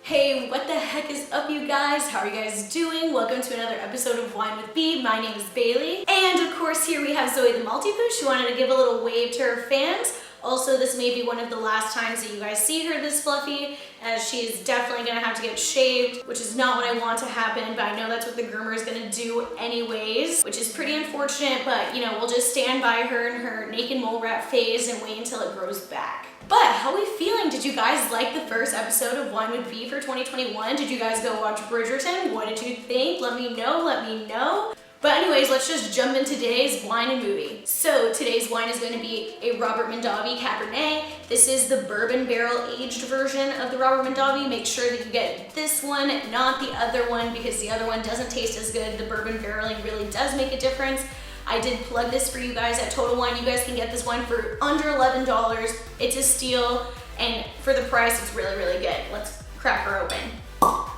Hey, what the heck is up, you guys? How are you guys doing? Welcome to another episode of Wine with B. My name is Bailey. And of course, here we have Zoe the Multi-Pooch. She wanted to give a little wave to her fans. Also, this may be one of the last times that you guys see her this fluffy, as she's definitely gonna have to get shaved, which is not what I want to happen, but I know that's what the groomer is gonna do anyways, which is pretty unfortunate, but you know, we'll just stand by her in her naked mole rat phase and wait until it grows back. But how are we feeling? Did you guys like the first episode of Wine with B for 2021? Did you guys go watch Bridgerton? What did you think? Let me know. But anyways, let's just jump into today's wine and movie. So today's wine is going to be a Robert Mondavi Cabernet. This is the bourbon barrel aged version of the Robert Mondavi. Make sure that you get this one, not the other one, because the other one doesn't taste as good. The bourbon barreling really does make a difference. I did plug this for you guys at Total Wine. You guys can get this wine for under $11. It's a steal, and for the price, it's really, really good. Let's crack her open. All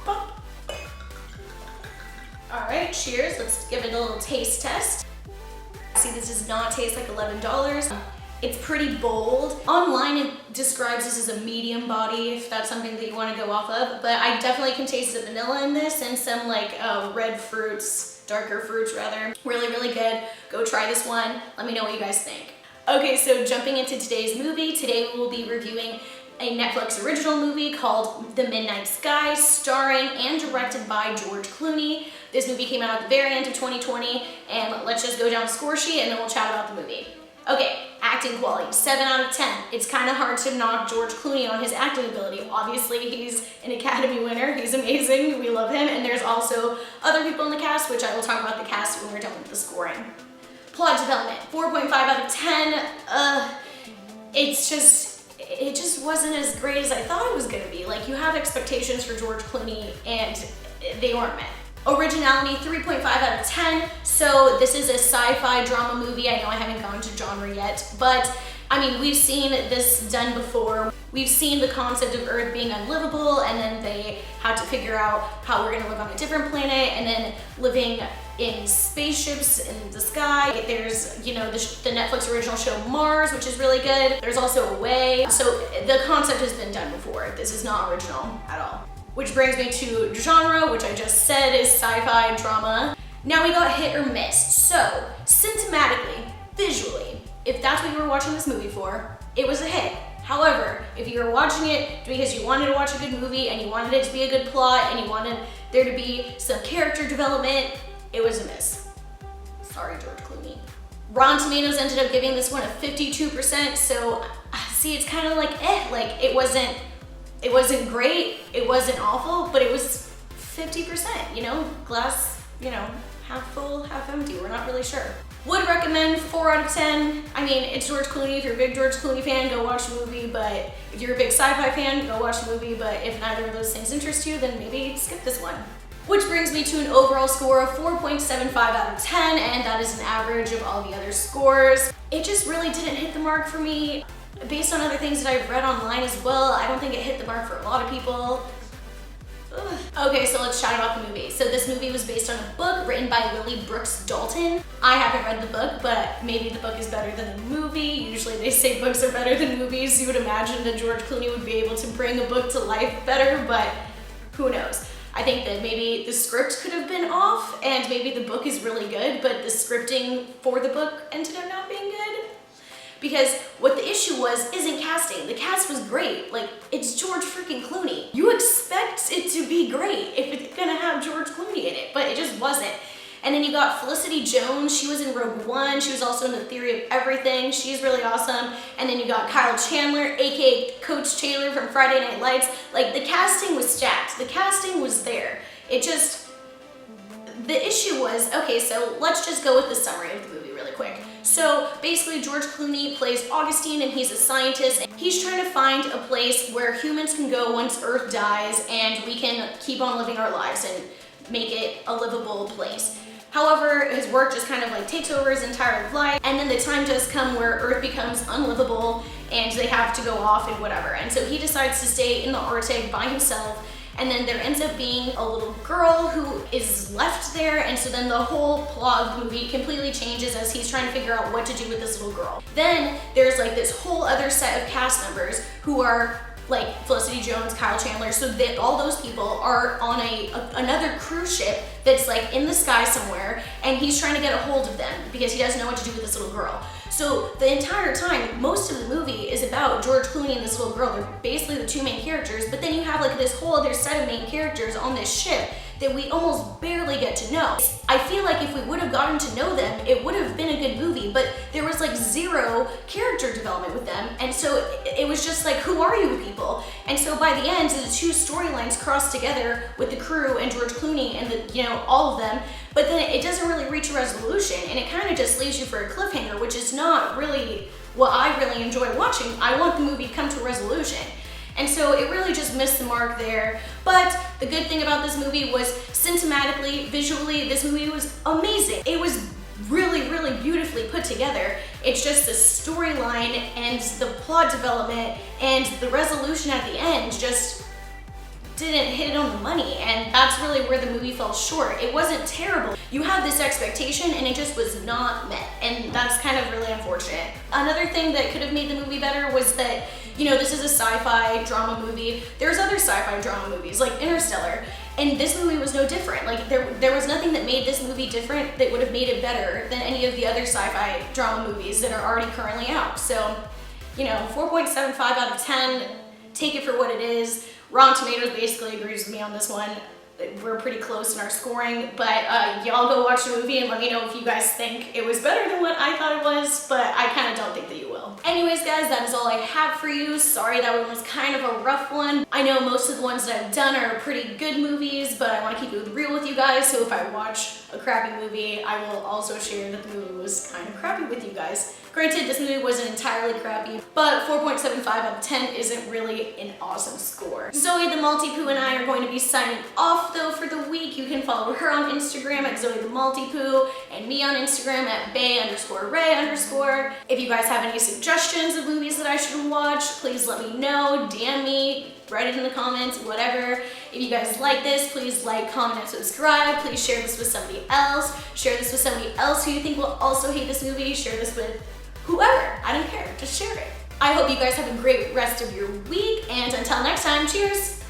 right, cheers. Let's give it a little taste test. See, this does not taste like $11. It's pretty bold. Online, it describes this as a medium body, if that's something that you want to go off of, but I definitely can taste the vanilla in this and some like red fruits, darker fruits rather. Really, really good. Go try this one. Let me know what you guys think. Okay, so jumping into today's movie, today we will be reviewing a Netflix original movie called The Midnight Sky, starring and directed by George Clooney. This movie came out at the very end of 2020, and let's just go down the score sheet and then we'll chat about the movie. Okay, acting quality, 7 out of 10. It's kind of hard to knock George Clooney on his acting ability. Obviously, he's an Academy winner. He's amazing. We love him. And there's also other people in the cast, which I will talk about the cast when we're done with the scoring. Plot development, 4.5 out of 10. It just wasn't as great as I thought it was gonna be. Like, you have expectations for George Clooney and they weren't met. Originality, 3.5 out of 10. So this is a sci-fi drama movie. I know I haven't gone to genre yet, but I mean, we've seen this done before. We've seen the concept of Earth being unlivable, and then they had to figure out how we're gonna live on a different planet, and then living in spaceships in the sky. There's, you know, the Netflix original show Mars, which is really good. There's also Away. So the concept has been done before. This is not original at all. Which brings me to genre, which I just said is sci-fi drama. Now we got hit or miss. So, cinematically, visually, if that's what you were watching this movie for, it was a hit. However, if you were watching it because you wanted to watch a good movie and you wanted it to be a good plot and you wanted there to be some character development, it was a miss. Sorry, George Clooney. Rotten Tomatoes ended up giving this one a 52%, so see, it's kind of like like it wasn't great, it wasn't awful, but it was 50%, you know, glass, you know, half full, half empty, we're not really sure. Would recommend 4 out of 10. I mean, it's George Clooney. If you're a big George Clooney fan, go watch the movie, but if you're a big sci-fi fan, go watch the movie, but if neither of those things interest you, then maybe skip this one. Which brings me to an overall score of 4.75 out of 10, and that is an average of all the other scores. It just really didn't hit the mark for me. Based on other things that I've read online as well, I don't think it hit the mark for a lot of people. Ugh. Okay, so let's chat about the movie. So this movie was based on a book written by Lily Brooks Dalton. I haven't read the book, but maybe the book is better than the movie. Usually they say books are better than movies. You would imagine that George Clooney would be able to bring a book to life better, but who knows? I think that maybe the script could have been off, and maybe the book is really good, but the scripting for the book ended up not being good. Because what the issue was isn't casting. The cast was great. Like, it's George freaking Clooney. You expect it to be great if it's gonna have George Clooney in it, but it just wasn't. And then you got Felicity Jones. She was in Rogue One. She was also in The Theory of Everything. She's really awesome. And then you got Kyle Chandler, aka Coach Taylor from Friday Night Lights. Like, the casting was stacked. The casting was there. It just, the issue was, okay, so let's just go with the summary of the movie really quick. So basically, George Clooney plays Augustine, and he's a scientist. And he's trying to find a place where humans can go once Earth dies, and we can keep on living our lives and make it a livable place. However, his work just kind of like takes over his entire life, and then the time does come where Earth becomes unlivable and they have to go off and whatever. And so he decides to stay in the Arctic by himself, and then there ends up being a little girl who is left there, and so then the whole plot of the movie completely changes as he's trying to figure out what to do with this little girl. Then there's like this whole other set of cast members who are like Felicity Jones, Kyle Chandler, so that all those people are on another cruise ship that's like in the sky somewhere, and he's trying to get a hold of them because he doesn't know what to do with this little girl. So the entire time, most of the movie is about George Clooney and this little girl. They're basically the two main characters, but then you have like this whole other set of main characters on this ship that we almost barely get to know. I feel like if we would have gotten to know them, it would have been a good movie, but there was like zero character development with them, and so it was just like, who are you people? And so by the end, the two storylines cross together with the crew and George Clooney and all of them, but then it doesn't really reach a resolution, and it kind of just leaves you for a cliffhanger, which is not really what I really enjoy watching. I want the movie to come to a resolution. And so it really just missed the mark there. But the good thing about this movie was cinematically, visually, this movie was amazing. It was really, really beautifully put together. It's just the storyline and the plot development and the resolution at the end just didn't hit it on the money, and that's really where the movie fell short. It wasn't terrible. You had this expectation and it just was not met, and that's kind of really unfortunate. Another thing that could have made the movie better was that, this is a sci-fi drama movie. There's other sci-fi drama movies like Interstellar, and this movie was no different. Like there was nothing that made this movie different that would have made it better than any of the other sci-fi drama movies that are already currently out. So, 4.75 out of 10, take it for what it is. Rotten Tomatoes basically agrees with me on this one. We're pretty close in our scoring, but y'all go watch the movie and let me know if you guys think it was better than what I thought it was, but I kind of don't think that you will. Anyways, guys, that is all I have for you. Sorry that one was kind of a rough one. I know most of the ones that I've done are pretty good movies, but I want to keep it real with you guys, so if I watch a crappy movie, I will also share that the movie was kind of crappy with you guys. Granted, this movie wasn't entirely crappy, but 4.75 out of 10 isn't really an awesome score. Zoe the Multi-Poo and I are going to be signing off though for the week. You can follow her on Instagram at Zoe the Multi-Poo and me on Instagram at Bay_Ray_. If you guys have any suggestions of movies that I should watch, please let me know. DM me, write it in the comments, whatever. If you guys like this, please like, comment, and subscribe. Please share this with somebody else. Share this with somebody else who you think will also hate this movie. Share this with whoever, I don't care, just share it. I hope you guys have a great rest of your week, and until next time, cheers!